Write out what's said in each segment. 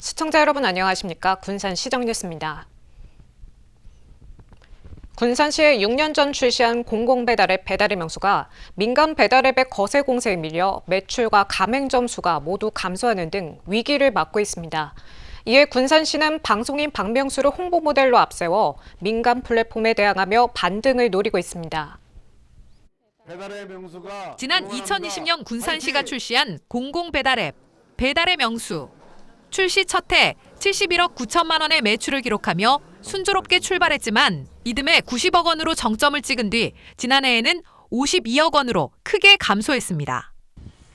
시청자 여러분 안녕하십니까? 군산 시정뉴스입니다. 군산시에 6년 전 출시한 공공배달앱 배달의 명수가 민간 배달앱의 거세 공세에 밀려 매출과 가맹점 수가 모두 감소하는 등 위기를 맞고 있습니다. 이에 군산시는 방송인 박명수를 홍보 모델로 앞세워 민간 플랫폼에 대항하며 반등을 노리고 있습니다. 지난 2020년 군산시가 출시한 공공배달앱 배달의 명수. 출시 첫 해 71억 9천만 원의 매출을 기록하며 순조롭게 출발했지만 이듬해 90억 원으로 정점을 찍은 뒤 지난해에는 52억 원으로 크게 감소했습니다.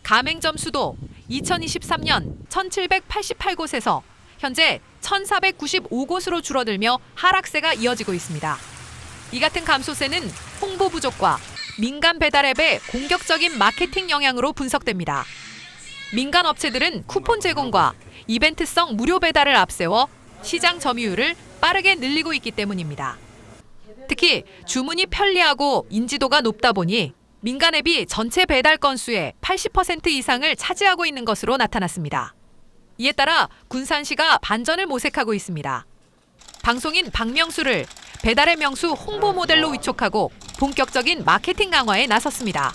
가맹점 수도 2023년 1,788곳에서 현재 1,495곳으로 줄어들며 하락세가 이어지고 있습니다. 이 같은 감소세는 홍보 부족과 민간 배달앱의 공격적인 마케팅 영향으로 분석됩니다. 민간 업체들은 쿠폰 제공과 이벤트성 무료 배달을 앞세워 시장 점유율을 빠르게 늘리고 있기 때문입니다. 특히 주문이 편리하고 인지도가 높다 보니 민간 앱이 전체 배달 건수의 80% 이상을 차지하고 있는 것으로 나타났습니다. 이에 따라 군산시가 반전을 모색하고 있습니다. 방송인 박명수를 배달의 명수 홍보 모델로 위촉하고 본격적인 마케팅 강화에 나섰습니다.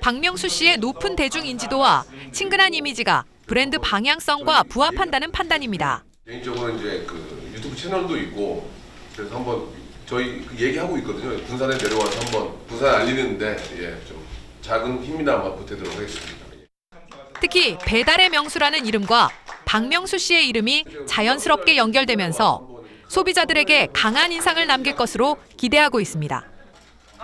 박명수 씨의 높은 대중 인지도와 친근한 이미지가 브랜드 방향성과 부합한다는 판단입니다. 개인적으로 이제 그 유튜브 채널도 있고 그래서 한번 저희 얘기하고 있거든요. 군산에 내려와서 한번 군산 알리는데 좀 작은 힘이나마 보태도록 하겠습니다. 특히 배달의 명수라는 이름과 박명수 씨의 이름이 자연스럽게 연결되면서 소비자들에게 강한 인상을 남길 것으로 기대하고 있습니다.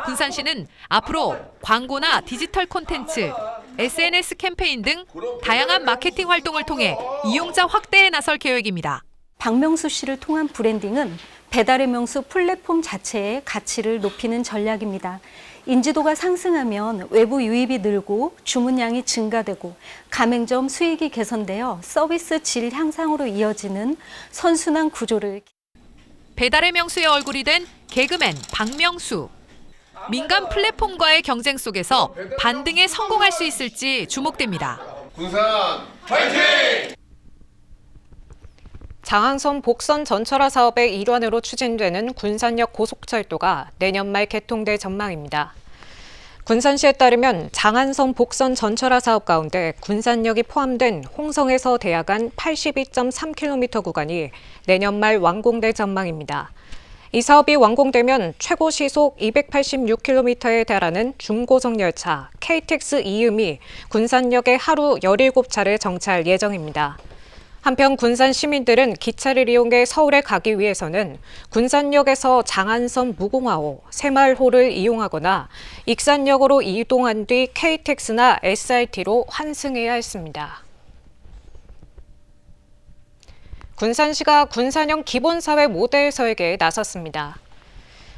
군산시는 앞으로 광고나 디지털 콘텐츠, SNS 캠페인 등 다양한 마케팅 활동을 통해 이용자 확대에 나설 계획입니다. 박명수 씨를 통한 브랜딩은 배달의 명수 플랫폼 자체의 가치를 높이는 전략입니다. 인지도가 상승하면 외부 유입이 늘고 주문량이 증가되고 가맹점 수익이 개선되어 서비스 질 향상으로 이어지는 선순환 구조를. 배달의 명수의 얼굴이 된 개그맨 박명수. 민간 플랫폼과의 경쟁 속에서 반등에 성공할 수 있을지 주목됩니다. 군산 파이팅! 장항선 복선 전철화 사업의 일환으로 추진되는 군산역 고속철도가 내년 말 개통될 전망입니다. 군산시에 따르면 장안선 복선 전철화 사업 가운데 군산역이 포함된 홍성에서 대야간 82.3km 구간이 내년 말 완공될 전망입니다. 이 사업이 완공되면 최고 시속 286km에 달하는 중고속 열차 KTX 이음이 군산역에 하루 17차례 정차할 예정입니다. 한편 군산 시민들은 기차를 이용해 서울에 가기 위해서는 군산역에서 장안선 무궁화호, 새마을호를 이용하거나 익산역으로 이동한 뒤 KTX나 SRT로 환승해야 했습니다. 군산시가 군산형 기본사회 모델 설계에 나섰습니다.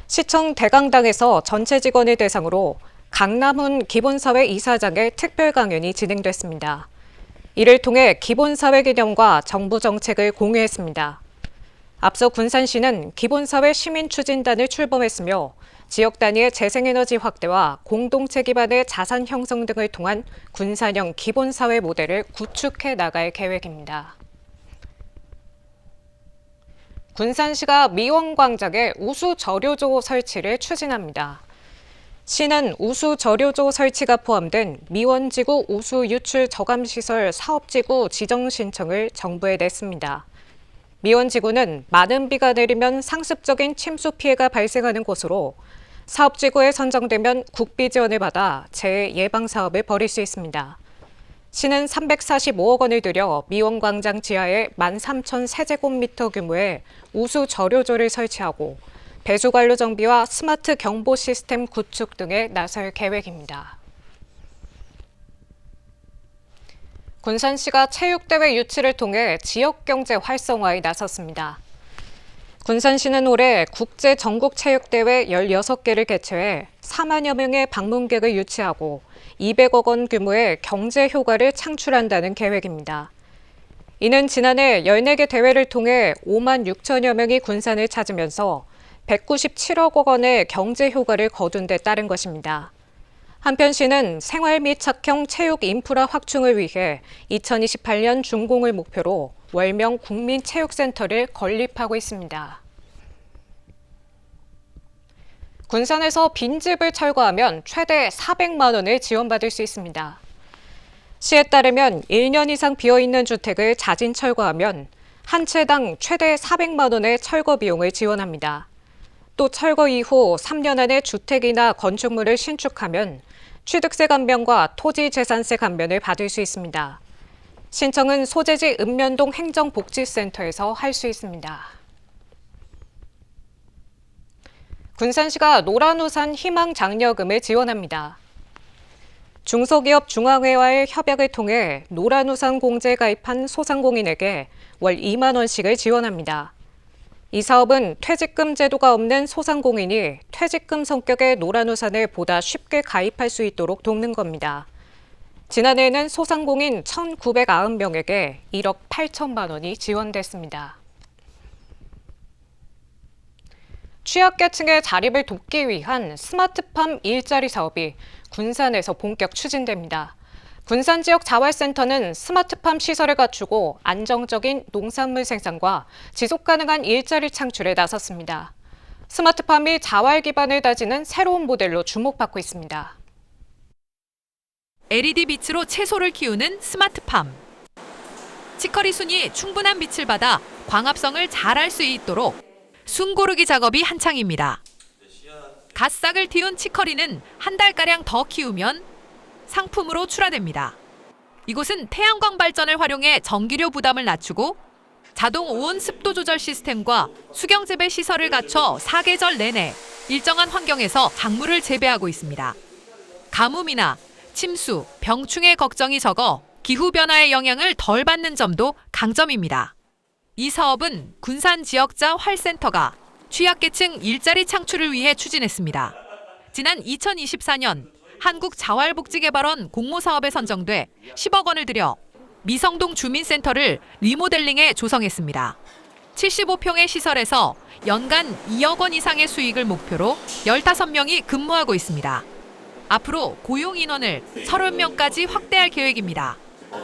시청 대강당에서 전체 직원을 대상으로 강남훈 기본사회 이사장의 특별 강연이 진행됐습니다. 이를 통해 기본사회 개념과 정부 정책을 공유했습니다. 앞서 군산시는 기본사회 시민추진단을 출범했으며 지역 단위의 재생에너지 확대와 공동체 기반의 자산 형성 등을 통한 군산형 기본사회 모델을 구축해 나갈 계획입니다. 군산시가 미원광장에 우수저료조 설치를 추진합니다. 시는 우수저료조 설치가 포함된 미원지구 우수유출 저감시설 사업지구 지정 신청을 정부에 냈습니다. 미원지구는 많은 비가 내리면 상습적인 침수 피해가 발생하는 곳으로 사업지구에 선정되면 국비 지원을 받아 재해 예방 사업을 벌일 수 있습니다. 시는 345억 원을 들여 미원광장 지하에 13,000세제곱미터 규모의 우수저료조를 설치하고 배수관로 정비와 스마트 경보 시스템 구축 등에 나설 계획입니다. 군산시가 체육대회 유치를 통해 지역경제 활성화에 나섰습니다. 군산시는 올해 국제 전국체육대회 16개를 개최해 4만여 명의 방문객을 유치하고 200억 원 규모의 경제 효과를 창출한다는 계획입니다. 이는 지난해 14개 대회를 통해 5만 6천여 명이 군산을 찾으면서 197억 원의 경제 효과를 거둔 데 따른 것입니다. 한편 시는 생활 및 착형 체육 인프라 확충을 위해 2028년 준공을 목표로 월명 국민체육센터를 건립하고 있습니다. 군산에서 빈집을 철거하면 최대 400만 원을 지원받을 수 있습니다. 시에 따르면 1년 이상 비어있는 주택을 자진 철거하면 한 채당 최대 400만 원의 철거 비용을 지원합니다. 또 철거 이후 3년 안에 주택이나 건축물을 신축하면 취득세 감면과 토지재산세 감면을 받을 수 있습니다. 신청은 소재지 읍면동 행정복지센터에서 할 수 있습니다. 군산시가 노란우산 희망장려금을 지원합니다. 중소기업 중앙회와의 협약을 통해 노란우산 공제에 가입한 소상공인에게 월 2만 원씩을 지원합니다. 이 사업은 퇴직금 제도가 없는 소상공인이 퇴직금 성격의 노란우산에 보다 쉽게 가입할 수 있도록 돕는 겁니다. 지난해에는 소상공인 1,990명에게 1억 8천만 원이 지원됐습니다. 취약계층의 자립을 돕기 위한 스마트팜 일자리 사업이 군산에서 본격 추진됩니다. 군산 지역 자활센터는 스마트팜 시설을 갖추고 안정적인 농산물 생산과 지속 가능한 일자리 창출에 나섰습니다. 스마트팜이 자활 기반을 다지는 새로운 모델로 주목받고 있습니다. LED 빛으로 채소를 키우는 스마트팜. 치커리 순이 충분한 빛을 받아 광합성을 잘할 수 있도록 순 고르기 작업이 한창입니다. 갓싹을 틔운 치커리는 한 달가량 더 키우면 상품으로 출하됩니다. 이곳은 태양광 발전을 활용해 전기료 부담을 낮추고 자동 오온 습도 조절 시스템과 수경 재배 시설을 갖춰 사계절 내내 일정한 환경에서 작물을 재배하고 있습니다. 가뭄이나 침수, 병충해 걱정이 적어 기후변화의 영향을 덜 받는 점도 강점입니다. 이 사업은 군산 지역자 활센터가 취약계층 일자리 창출을 위해 추진했습니다. 지난 2024년 한국자활복지개발원 공모사업에 선정돼 10억 원을 들여 미성동 주민센터를 리모델링해 조성했습니다. 75평의 시설에서 연간 2억 원 이상의 수익을 목표로 15명이 근무하고 있습니다. 앞으로 고용 인원을 30명까지 확대할 계획입니다.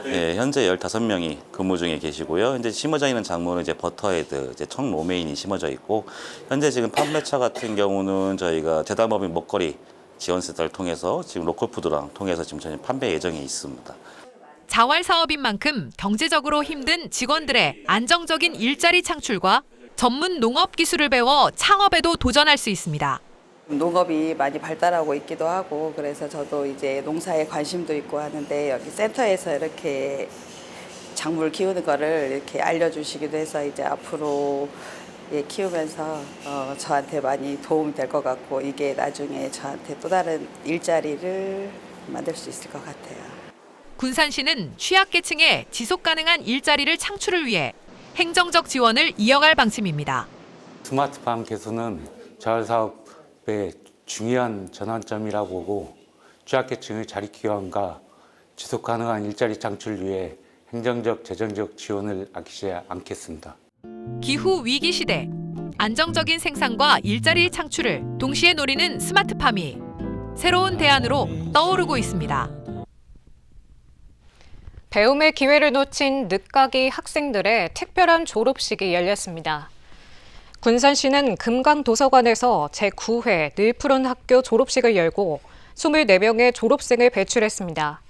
네, 현재 15명이 근무 중에 계시고요. 현재 심어져 있는 작물은 이제 버터헤드, 이제 청로메인이 심어져 있고, 현재 지금 판매차 같은 경우는 저희가 재단법인 먹거리 지원센터를 통해서 지금 로컬푸드랑 통해서 지금 저희 판매 예정에 있습니다. 자활 사업인 만큼 경제적으로 힘든 직원들의 안정적인 일자리 창출과 전문 농업 기술을 배워 창업에도 도전할 수 있습니다. 농업이 많이 발달하고 있기도 하고 그래서 저도 이제 농사에 관심도 있고 하는데 여기 센터에서 이렇게 작물 키우는 거를 이렇게 알려주시기도 해서 이제 앞으로 키우면서 저한테 많이 도움이 될 것 같고 이게 나중에 저한테 또 다른 일자리를 만들 수 있을 것 같아요. 군산시는 취약계층의 지속 가능한 일자리를 창출을 위해 행정적 지원을 이어갈 방침입니다. 스마트팜 개선은 자활사업의 중요한 전환점이라고 보고 취약계층의 자립 기반과 지속 가능한 일자리 창출을 위해 행정적, 재정적 지원을 아끼지 않겠습니다. 기후 위기 시대, 안정적인 생산과 일자리 창출을 동시에 노리는 스마트팜이 새로운 대안으로 떠오르고 있습니다. 배움의 기회를 놓친 늦가기 학생들의 특별한 졸업식이 열렸습니다. 군산시는 금강도서관에서 제9회 늘 푸른 학교 졸업식을 열고 24명의 졸업생을 배출했습니다.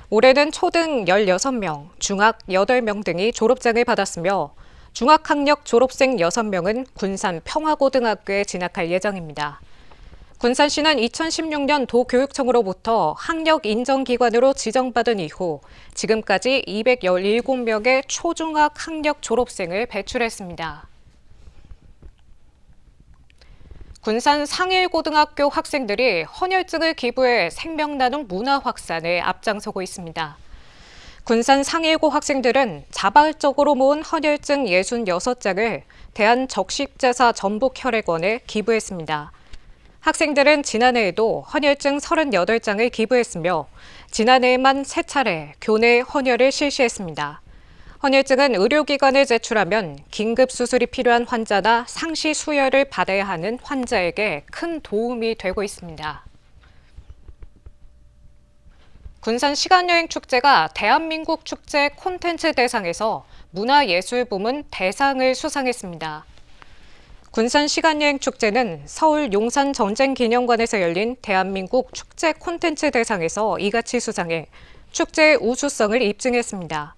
올해는 초등 16명, 중학 8명 등이 졸업장을 받았으며 중학학력 졸업생 6명은 군산 평화고등학교에 진학할 예정입니다. 군산시는 2016년 도교육청으로부터 학력 인정기관으로 지정받은 이후 지금까지 217명의 초중학 학력 졸업생을 배출했습니다. 군산 상일고등학교 학생들이 헌혈증을 기부해 생명나눔 문화 확산에 앞장서고 있습니다. 군산 상일고 학생들은 자발적으로 모은 헌혈증 66장을 대한적십제사 전북혈액원에 기부했습니다. 학생들은 지난해에도 헌혈증 38장을 기부했으며 지난해에만 3차례 교내 헌혈을 실시했습니다. 헌혈증은 의료기관에 제출하면 긴급 수술이 필요한 환자나 상시 수혈을 받아야 하는 환자에게 큰 도움이 되고 있습니다. 군산 시간여행축제가 대한민국 축제 콘텐츠 대상에서 문화예술 부문 대상을 수상했습니다. 군산 시간여행축제는 서울 용산 전쟁기념관에서 열린 대한민국 축제 콘텐츠 대상에서 이같이 수상해 축제의 우수성을 입증했습니다.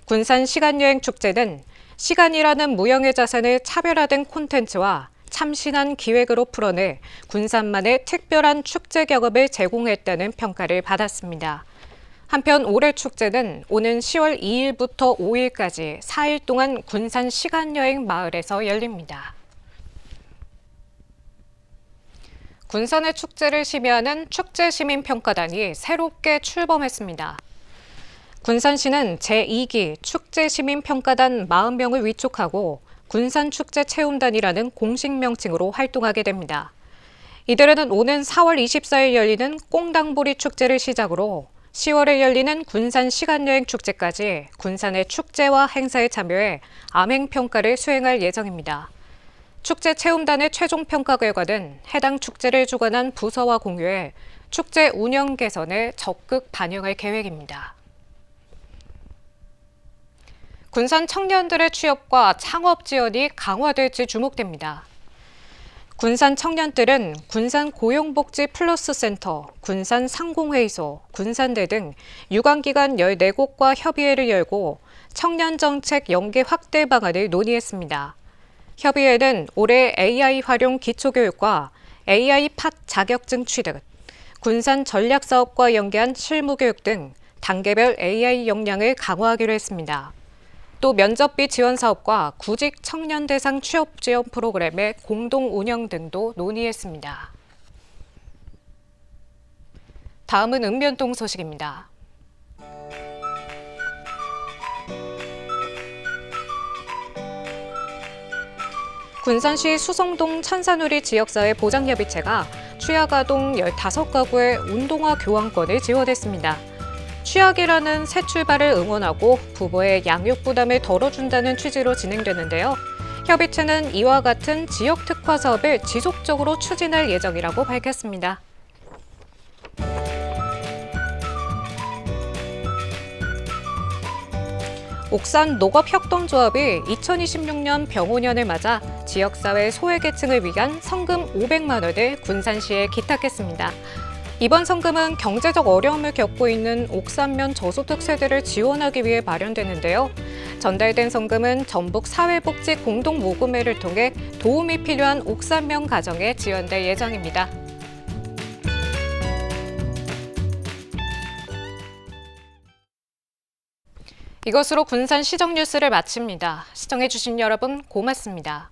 군산 시간여행축제는 시간이라는 무형의 자산을 차별화된 콘텐츠와 참신한 기획으로 풀어내 군산만의 특별한 축제 경험을 제공했다는 평가를 받았습니다. 한편 올해 축제는 오는 10월 2일부터 5일까지 4일 동안 군산 시간여행 마을에서 열립니다. 군산의 축제를 심의하는 축제시민평가단이 새롭게 출범했습니다. 군산시는 제2기 축제시민평가단 40명을 위촉하고 군산축제체험단이라는 공식 명칭으로 활동하게 됩니다. 이들은 오는 4월 24일 열리는 꽁당보리 축제를 시작으로 10월에 열리는 군산 시간여행 축제까지 군산의 축제와 행사에 참여해 암행평가를 수행할 예정입니다. 축제체험단의 최종 평가 결과는 해당 축제를 주관한 부서와 공유해 축제 운영 개선에 적극 반영할 계획입니다. 군산 청년들의 취업과 창업 지원이 강화될지 주목됩니다. 군산 청년들은 군산 고용복지 플러스 센터, 군산 상공회의소, 군산대 등 유관기관 14곳과 협의회를 열고 청년정책 연계 확대 방안을 논의했습니다. 협의회는 올해 AI 활용 기초교육과 AI 팟 자격증 취득, 군산 전략사업과 연계한 실무교육 등 단계별 AI 역량을 강화하기로 했습니다. 또 면접비 지원 사업과 구직 청년 대상 취업 지원 프로그램의 공동 운영 등도 논의했습니다. 다음은 읍면동 소식입니다. 군산시 수성동 천산우리 지역사회 보장협의체가 취약아동 15가구의 운동화 교환권을 지원했습니다. 취약이라는 새 출발을 응원하고 부모의 양육 부담을 덜어준다는 취지로 진행되는데요. 협의체는 이와 같은 지역 특화 사업을 지속적으로 추진할 예정이라고 밝혔습니다. 옥산 농업협동조합이 2026년 병오년을 맞아 지역사회 소외계층을 위한 성금 500만 원을 군산시에 기탁했습니다. 이번 성금은 경제적 어려움을 겪고 있는 옥산면 저소득 세대를 지원하기 위해 마련되는데요. 전달된 성금은 전북 사회복지 공동모금회를 통해 도움이 필요한 옥산면 가정에 지원될 예정입니다. 이것으로 군산 시정 뉴스를 마칩니다. 시청해주신 여러분 고맙습니다.